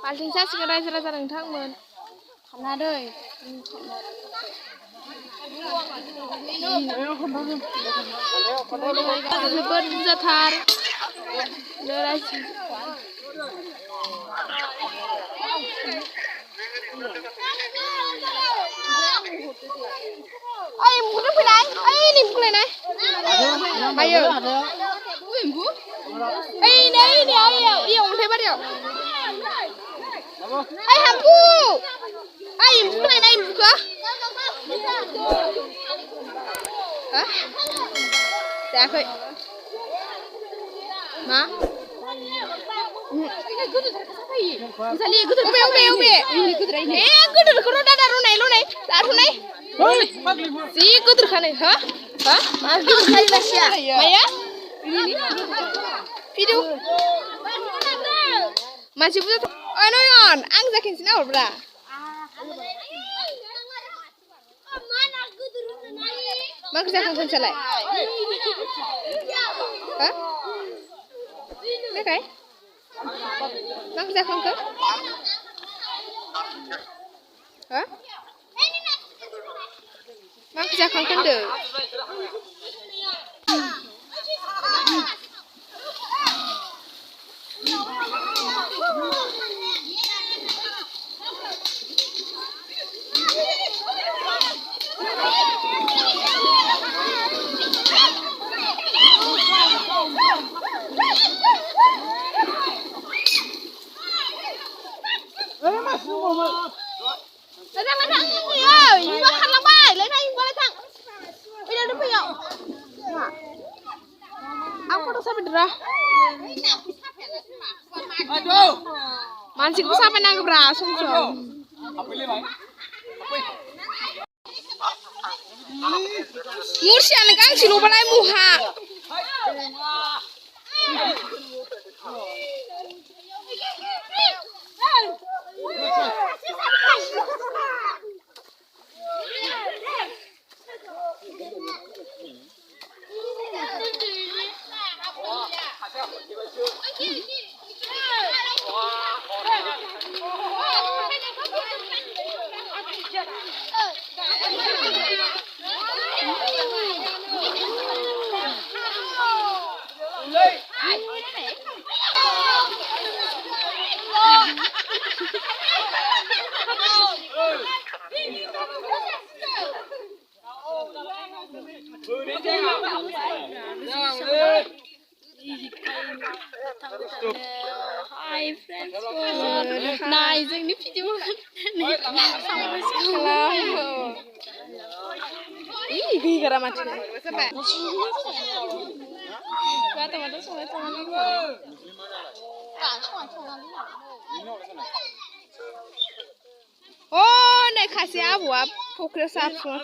Paling जासिगोन रायजो राजा नोंथांमोन खाना दै जोबोद बुरजाथार Ay, em cũng phải này. Ay, em cũng này này. Mày ơi. Em cũng. Ay, đây nè, ay, ông thấy bắt được. Ay, ham cu. Ay, em cũng này này, em cũng. Hả? Dạ khơi. Má. Misalnya gitu ube. Ini gitu ini. Gitu kalau ada runai. Taruh nai. Si gitu kan ha? Ha? Mas gitu kan Malaysia. Maya? Ini. Video. Masih butuh. Ano yon? Ang zakin sini apa bra? Mak zakin kan selai. Ha? Okay. Mak zakin kan? Ha? Mak zakin kan deh. Thằng người ơi, nó khăn lắm bài, lấy đây qua lấy thằng. Bây giờ nó phải dọn. Aku tuh sampai derah. Mancing tuh sampai nangkep rasung so. Mursi anak kang sih lupa lagi muha. Hi friends, nah izin ini video nih sama ih gara macam sampai kata mata sama oh naik kasih apa pokoknya sab semua